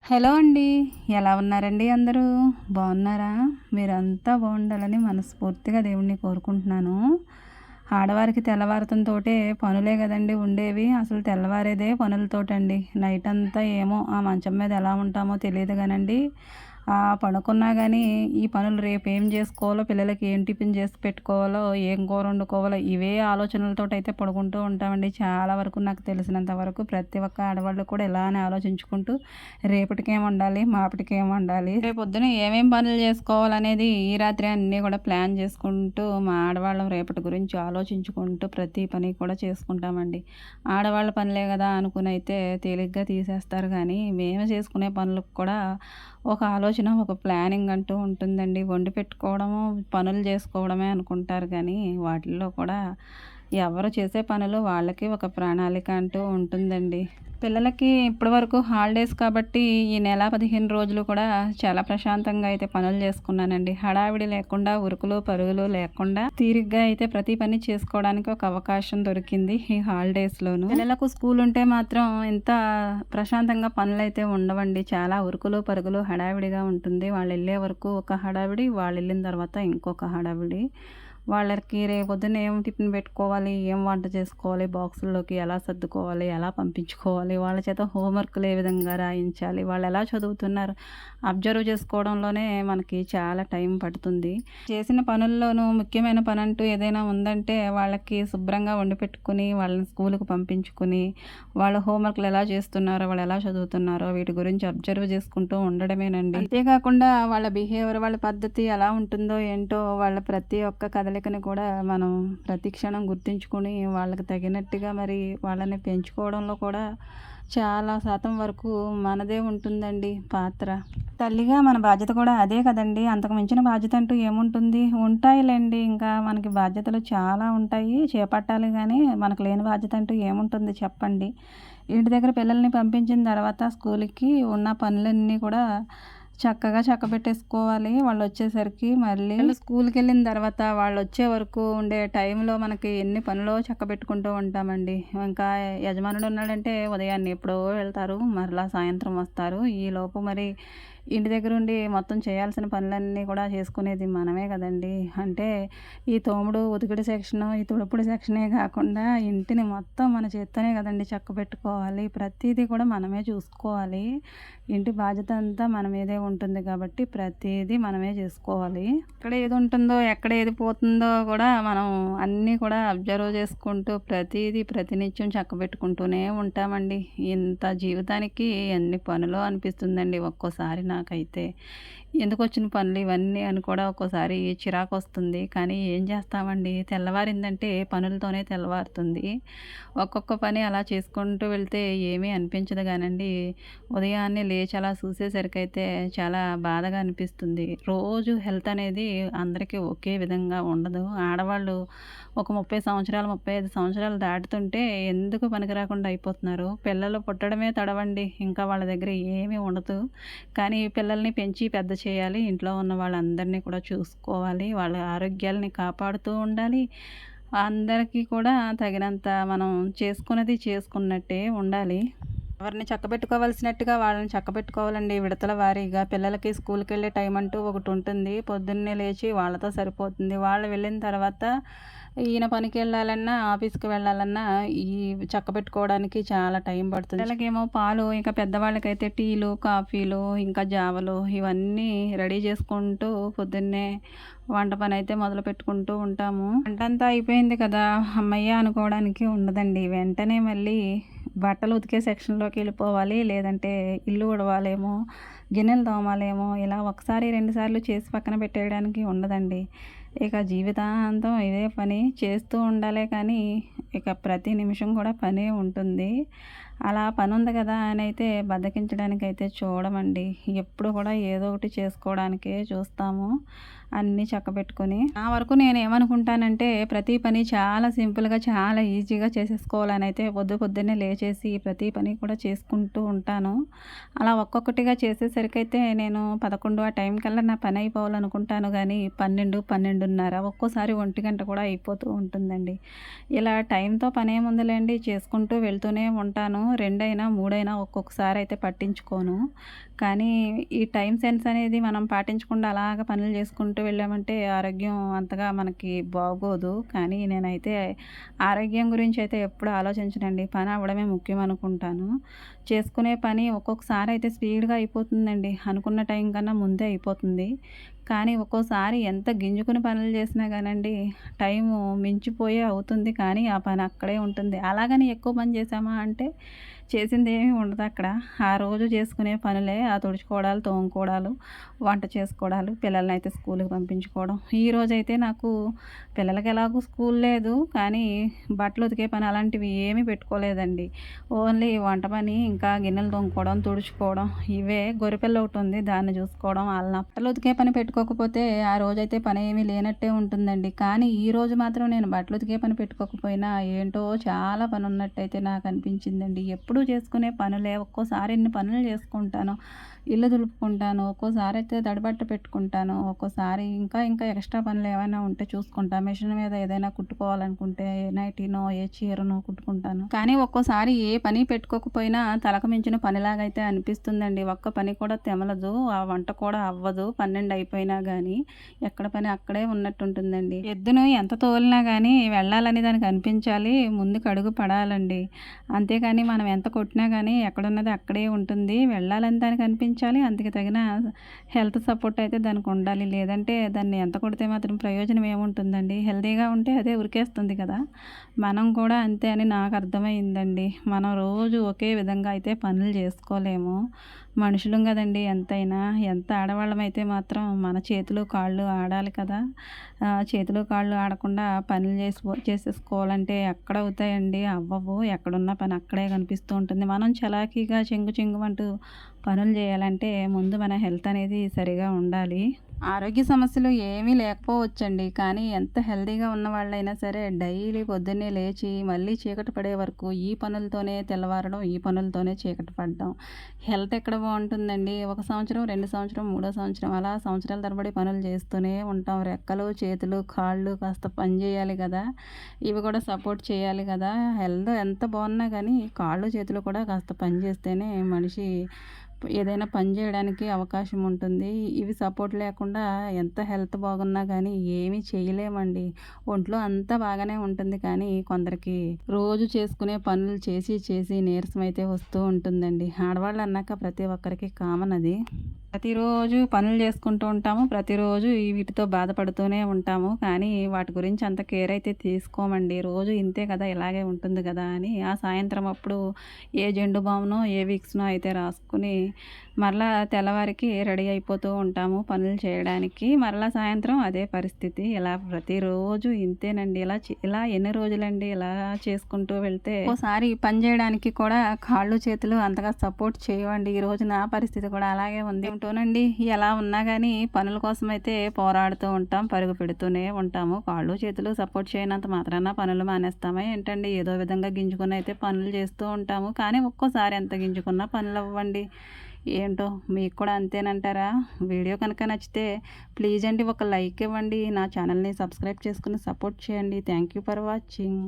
Hello అండి. ఎలా ఉన్నారండి అందరూ? బాగున్నారా? మీరంతా బాగుండాలని మనస్ఫూర్తిగా దేవుడిని కోరుకుంటున్నాను. ఆడవారికి తెల్లవారతంతోటే పనులే గదండీ ఉండేవి. అసలు తెల్లవారేదే పనులతోటండి. నైటంతా ఏమో ఆ మంచం మీద ఎలా ఉంటామో తెలీదు గానండి. పడుకున్నా గానీ ఈ పనులు రేపేం జేసుకోవాలో, పిల్లలకి ఏం టిఫిన్ చేసి పెట్టుకోవాలో, ఏం కూర వండుకోవాలో ఇవే ఆలోచనలతోటైతే పడుకుంటూ ఉంటామండి. చాలా వరకు నాకు తెలిసినంత వరకు ప్రతి ఒక్క ఆడవాళ్ళు కూడా ఇలానే ఆలోచించుకుంటూ రేపటికేం వండాలి, మాపటికేం వండాలి, రేపొద్దున ఏమేం పనులు చేసుకోవాలనేది ఈ రాత్రే అన్నీ కూడా ప్లాన్ చేసుకుంటూ మా ఆడవాళ్ళం రేపటి గురించి ఆలోచించుకుంటూ ప్రతి పని కూడా చేసుకుంటామండి. ఆడవాళ్ళ పనులే గదా అనుకునైతే తేలిగ్గా తీసేస్తారు గానీ, మేము చేసుకునే పనులకు కూడా ఒక ఆలోచన, ఒక ప్లానింగ్ అంటూ ఉంటుందండి. వండి పెట్టుకోవడము, పనులు చేసుకోవడమే అనుకుంటారు గానీ, వాటిల్లో కూడా ఎవరు చేసే పనులు వాళ్ళకి ఒక ప్రణాళిక అంటూ ఉంటుందండి. పిల్లలకి ఇప్పటివరకు హాలిడేస్ కాబట్టి ఈ నెల 15 రోజులు కూడా చాలా ప్రశాంతంగా అయితే పనులు చేసుకున్నానండి. హడావిడి లేకుండా, ఉరుకులు పరుగులు లేకుండా తీరిగ్గా అయితే ప్రతి పని చేసుకోవడానికి ఒక అవకాశం దొరికింది ఈ హాలిడేస్‌లోను. పిల్లలకు స్కూల్ ఉంటే మాత్రం ఇంత ప్రశాంతంగా పనులైతే ఉండవండి. చాలా ఉరుకులు పరుగులు హడావిడిగా ఉంటుంది. వాళ్ళెళ్ళే వరకు ఒక హడావిడి, వాళ్ళెళ్ళిన తర్వాత ఇంకొక హడావిడి. వాళ్ళకి రేపొద్దున ఏం టిఫిన్ పెట్టుకోవాలి, ఏం వంట చేసుకోవాలి, బాక్సుల్లోకి ఎలా సర్దుకోవాలి, ఎలా పంపించుకోవాలి, వాళ్ళ చేత హోంవర్క్‌లు ఏ విధంగా రాయించాలి, వాళ్ళెలా చదువుతున్నారు, అబ్జర్వ్ చేసుకోవడంలోనే మనకి చాలా టైం పడుతుంది. చేసిన పనుల్లోనూ ముఖ్యమైన పనంటూ ఏదైనా ఉందంటే వాళ్ళకి శుభ్రంగా వండి పెట్టుకొని, వాళ్ళని స్కూలుకి పంపించుకొని, వాళ్ళ హోంవర్క్‌లు ఎలా చేస్తున్నారో, వాళ్ళు ఎలా చదువుతున్నారో వీటి గురించి అబ్జర్వ్ చేసుకుంటూ ఉండడమేనండి. అంతేకాకుండా వాళ్ళ బిహేవియర్, వాళ్ళ పద్ధతి ఎలా ఉంటుందో ఏంటో, వాళ్ళ ప్రతి ఒక్క కదలికని కూడా మనం ప్రతి క్షణం గుర్తుంచుకొని వాళ్ళకి తగినట్టుగా మరి వాళ్ళని పెంచుకోవడంలో కూడా చాలా శాతం వరకు మనదే ఉంటుందండి పాత్ర. తల్లిగా మన బాధ్యత కూడా అదే కదండీ! అంతకు మించిన బాధ్యత అంటూ ఏముంటుంది? ఉంటాయిలెండి, ఇంకా మనకి బాధ్యతలు చాలా ఉంటాయి. చేపట్టాలి గానీ మనకు లేని బాధ్యత అంటూ ఏముంటుంది చెప్పండి? ఇంటి దగ్గర పిల్లల్ని పంపించిన తర్వాత స్కూలుకి ఉన్న పనులన్నీ కూడా చక్కగా చక్కబెట్టేసుకోవాలి. వాళ్ళొచ్చేసరికి మళ్ళీ స్కూలుకెళ్ళిన తర్వాత వాళ్ళొచ్చే వరకు ఉండే టైంలో మనకి ఎన్ని పనులో చక్కబెట్టుకుంటూ ఉంటామండి. ఇంకా యజమానుడు ఉన్నాడంటే ఉదయాన్నే ఎప్పుడో వెళ్తారు. మరలా సాయంత్రం వస్తారు. ఈలోపు మరి ఇంటి దగ్గరుండి మొత్తం చేయాల్సిన పనులన్నీ కూడా చేసుకునేది మనమే గదండీ! అంటే ఈ తోముడు, ఉతికిడి సెక్షను, ఈ తుడుపుడు సెక్షనే గాకుండా ఇంటిని మొత్తం మన చేత్తోనే గదండీ చక్కబెట్టుకోవాలి. ప్రతీదీ కూడా మనమే చూసుకోవాలి. ఇంటి బాధ్యత అంతా మన మీదే ఉంటుంది కాబట్టి ప్రతీదీ మనమే చేసుకోవాలి. ఎక్కడ ఏది ఉంటుందో, ఎక్కడ ఏది పోతుందో కూడా మనం అన్నీ కూడా అబ్జర్వ్ చేసుకుంటూ ప్రతీదీ ప్రతినిత్యం చక్కబెట్టుకుంటూనే ఉంటామండి. ఇంత జీవితానికి ఎన్ని పనులో అనిపిస్తుందండి ఒక్కోసారి నాకైతే. ఎందుకొచ్చిన పనులు ఇవన్నీ అని కూడా ఒక్కోసారి చిరాకొస్తుంది. కానీ ఏం చేస్తామండి, తెల్లవారిందంటే పనులతోనే తెల్లవారుతుంది. ఒక్కొక్క పని అలా చేసుకుంటూ వెళ్తే ఏమీ అనిపించదు గానండి, ఉదయాన్నే లేచి అలా చూసేసరికైతే చాలా బాధగా అనిపిస్తుంది. రోజు హెల్త్ అనేది అందరికీ ఒకే విధంగా ఉండదు. ఆడవాళ్ళు ఒక 30 సంవత్సరాలు, 35 సంవత్సరాలు దాటుతుంటే ఎందుకు పనికి రాకుండా అయిపోతున్నారు. పిల్లలు పుట్టడమే తడవండి. ఇంకా వాళ్ళ దగ్గర ఏమీ ఉండదు. కానీ పిల్లల్ని పెంచి పెద్ద చేయాలి. ఇంట్లో ఉన్న వాళ్ళందరినీ కూడా చూసుకోవాలి. వాళ్ళ ఆరోగ్యాలని కాపాడుతూ ఉండాలి. అందరికీ కూడా తగినంత మనం చేసుకున్నది చేసుకున్నట్టే ఉండాలి. ఎవరిని చక్కబెట్టుకోవాల్సినట్టుగా వాళ్ళని చక్కబెట్టుకోవాలండి. విడతల వారీగా పిల్లలకి స్కూల్‌కెళ్ళే టైం అంటూ ఒకటుంటుంది. పొద్దున్నే లేచి వాళ్ళతో సరిపోతుంది. వాళ్ళు వెళ్ళిన తర్వాత ఈయన పనికెళ్ళాలన్నా, ఆఫీస్‌కి వెళ్ళాలన్నా ఈ చక్కబెట్టుకోవడానికి చాలా టైం పడుతుంది. పిల్లలకేమో పాలు, ఇక పెద్దవాళ్ళకైతే టీలు, కాఫీలు, ఇంకా జావలు ఇవన్నీ రెడీ చేసుకుంటూ పొద్దున్నే వంట పనైతే మొదలుపెట్టుకుంటూ ఉంటాము. వంటంతా అయిపోయింది కదా! హమ్మయ్య! అనుకోవడానికి ఉండదండి. వెంటనే మళ్ళీ బట్టలు ఉతికే సెక్షన్‌లోకి వెళ్ళిపోవాలి. లేదంటే ఇల్లు ఊడవాలేమో, గిన్నెలు తోమాలేమో, ఇలా ఒకసారి, 2 సార్లు చేసి పక్కన పెట్టేయడానికి ఉండదండి. ఇక జీవితాంతం ఇదే పని చేస్తూ ఉండాలే కానీ, ఇక ప్రతి నిమిషం కూడా పనే ఉంటుంది. అలా పనుంది కదా అనైతే బద్ధకించడానికైతే చూడమండి. ఎప్పుడు కూడా ఏదో ఒకటి చేసుకోవడానికే చూస్తాము. అన్నీ చక్కబెట్టుకొని. నా వరకు నేనేమనుకుంటానంటే ప్రతి పని చాలా సింపుల్‌గా, చాలా ఈజీగా చేసేసుకోవాలనైతే పొద్దున్నే లేచేసి ప్రతి పని కూడా చేసుకుంటూ ఉంటాను. అలా ఒక్కొక్కటిగా చేసేసరికైతే నేను 11 ఆ టైంకల్లా నా పని అయిపోవాలనుకుంటాను గానీ 12, 12:30 ఒక్కోసారి 1 కూడా అయిపోతూ ఉంటుందండి. ఇలా టైంతో పనేముందిలేండి, చేసుకుంటూ వెళ్తూనే ఉంటాను. 2 అయినా, 3 అయినా ఒక్కొక్కసారి అయితే పట్టించుకోను. కానీ ఈ టైం సెన్స్ అనేది మనం పాటించకుండా అలాగ పనులు చేసుకుంటూ వెళ్ళామంటే ఆరోగ్యం అంతగా మనకి బాగోదు. కానీ నేనైతే ఆరోగ్యం గురించి అయితే ఎప్పుడు ఆలోచించనండి. పని అవ్వడమే ముఖ్యం అనుకుంటాను. చేసుకునే పని ఒక్కొక్కసారి అయితే స్పీడ్‌గా అయిపోతుందండి. అనుకున్న టైం కన్నా ముందే అయిపోతుంది. కానీ ఒక్కోసారి ఎంత గింజుకుని పనులు చేసినా గానండి, టైము మించిపోయే అవుతుంది. కానీ ఆ పని అక్కడే ఉంటుంది. అలాగని ఎక్కువ పని చేశామా అంటే చేసిందేమీ ఉండదక్కడ. ఆ రోజు చేసుకునే పనులే ఆ తుడుచుకోవడాలు, తోముకోవడాలు, వంట చేసుకోవడాలు, పిల్లలనైతే స్కూలుకి పంపించుకోవడం. ఈరోజైతే నాకు పిల్లలకి ఎలాగో స్కూల్ లేదు. కానీ బట్టలు ఉతికే పని అలాంటివి ఏమీ పెట్టుకోలేదండి. ఓన్లీ వంట పని, ఇంకా గిన్నెలు తోముకోవడం, తుడుచుకోవడం ఇవే. గొర్రెపిల్ల ఒకటుంది. దాన్ని చూసుకోవడం. ఆళ్ళని బట్టలు ఉతికే పని పెట్టుకోకపోతే ఆ రోజైతే పనేమీ లేనట్టే ఉంటుందండి. కానీ ఈరోజు మాత్రం నేను బట్టలు ఉతికే పని పెట్టుకోకపోయినా ఏంటో చాలా పనున్నట్టయితే నాకనిపించిందండి. ఎప్పుడూ చేసుకునే పనులే. ఒక్కోసారి ఇన్ని పనులు చేసుకుంటాను. ఇల్లు దులుపుకుంటాను. ఒక్కోసారయితే తడిబట్ట పెట్టుకుంటాను. ఒక్కోసారి ఇంకా ఎక్స్‌ట్రా పనులేమైనా ఉంటే చూసుకుంటా. మిషన్ మీద ఏదైనా కుట్టుకోవాలనుకుంటే ఏ నైటీనో, ఏ చీరనో కుట్టుకుంటాను. కానీ ఒక్కోసారి ఏ పని పెట్టుకోకపోయినా తలకు మించిన పనిలాగైతే అనిపిస్తుందండి. ఒక్క పని కూడా తెమలదు. ఆ వంట కూడా అవ్వదు. 12 అయిపోయినా గానీ ఎక్కడ పని అక్కడే ఉన్నట్టుంటుందండి. ఎద్దును ఎంత తోలినా గానీ వెళ్ళాలని దానికి అనిపించాలి. ముందుకు అడుగు పడాలండి. అంతేగాని మనం ఎంత కొట్టినా గానీ ఎక్కడున్నది అక్కడే ఉంటుంది. వెళ్ళాలని దానికి అనిపించాలి. అందుకు తగిన హెల్త్ సపోర్ట్ అయితే దానికి ఉండాలి. లేదంటే దాన్ని ఎంత కొడితే మాత్రం ప్రయోజనం ఏముంటుందండి. హెల్తీగా ఉంటే అదే ఉరికేస్తుంది కదా! మనం కూడా అంతే అని నాకు అర్థమైందండి. మనం రోజు ఒకే విధంగా అయితే పనులు చేసుకోలేము. మనుషులం కదండీ ఎంతైనా. ఎంత ఆడవాళ్ళమైతే మాత్రం మన చేతులు, కాళ్ళు ఆడాలి కదా! చేతులు, కాళ్ళు ఆడకుండా పనులు చేసేసుకోవాలంటే ఎక్కడవుతాయండి? అవ్వవు. ఎక్కడున్న పని అక్కడే కనిపిస్తూ ఉంటుంది. మనం చలాకీగా చెంగుమంటూ పనులు చేయాలంటే ముందు మన హెల్త్ అనేది సరిగా ఉండాలి. ఆరోగ్య సమస్యలు ఏమీ లేకపోవచ్చండి. కానీ ఎంత హెల్తీగా ఉన్నవాళ్ళైనా సరే డైలీ పొద్దున్నే లేచి మళ్ళీ చీకటి పడే వరకు ఈ పనులతోనే తెల్లవారడం, ఈ పనులతోనే చీకటి పడడం. హెల్త్ ఎక్కడ బావుంటుందండి? ఒక సంవత్సరం, 2 సంవత్సరం, మూడో సంవత్సరం అలా సంవత్సరాల తరబడి పనులు చేస్తూనే ఉంటాం. రెక్కలు, చేతులు, కాళ్ళు కాస్త పని చేయాలి కదా! ఇవి కూడా సపోర్ట్ చేయాలి కదా! హెల్త్ ఎంత బావున్నా గానీ కాళ్ళు, చేతులు కూడా కాస్త పని చేస్తేనే మనిషి ఏదైనా పని చేయడానికి అవకాశం ఉంటుంది. ఇవి సపోర్ట్ లేకుండా ఎంత హెల్త్ బాగున్నా గానీ ఏమీ చేయలేమండి. ఒంట్లో అంతా బాగానే ఉంటుంది. కానీ కొందరికి రోజు చేసుకునే పనులు చేసి నీరసమైతే వస్తూ ఉంటుందండి. ఆడవాళ్ళు అన్నాక ప్రతి ఒక్కరికి కామన్ అది. ప్రతిరోజు పనులు చేసుకుంటూ ఉంటాము. ప్రతిరోజు వీటితో బాధపడుతూనే ఉంటాము. కానీ వాటి గురించి అంత కేర్ అయితే తీసుకోమండి. రోజు ఇంతే కదా! ఇలాగే ఉంటుంది కదా! అని ఆ సాయంత్రం అప్పుడు ఏ జెండు బామ్‌నో, ఏ విక్స్‌నో అయితే రాసుకొని మరలా తెల్లవారికి రెడీ అయిపోతూ ఉంటాము పనులు చేయడానికి. మరలా సాయంత్రం అదే పరిస్థితి. ఇలా ప్రతిరోజు ఇంతేనండి. ఇలా ఎన్ని రోజులండి ఇలా చేసుకుంటూ వెళ్తే ఒక్కోసారి పని చేయడానికి కూడా కాళ్ళు, చేతులు అంతగా సపోర్ట్ చేయవండి. ఈరోజు నా పరిస్థితి కూడా అలాగే ఉంది. ఏంటోనండి ఎలా ఉన్నా గానీ పనుల కోసమైతే పోరాడుతూ ఉంటాం. పరుగు పెడుతూనే ఉంటాము. కాళ్ళు, చేతులు సపోర్ట్ చేయనంత మాత్రాన పనులు మానేస్తామా ఏంటండి? ఏదో విధంగా గింజుకొని అయితే పనులు చేస్తూ ఉంటాము. కానీ ఒక్కోసారి ఎంత గింజుకున్నా పనులు అవ్వండి. ఏంటో మీకు కూడా అంతేనంటారా? వీడియో కనుక నచ్చితే ప్లీజ్ అండి ఒక లైక్ ఇవ్వండి. నా ఛానల్‌ని సబ్స్క్రైబ్ చేసుకొని సపోర్ట్ చేయండి. Thank you for watching.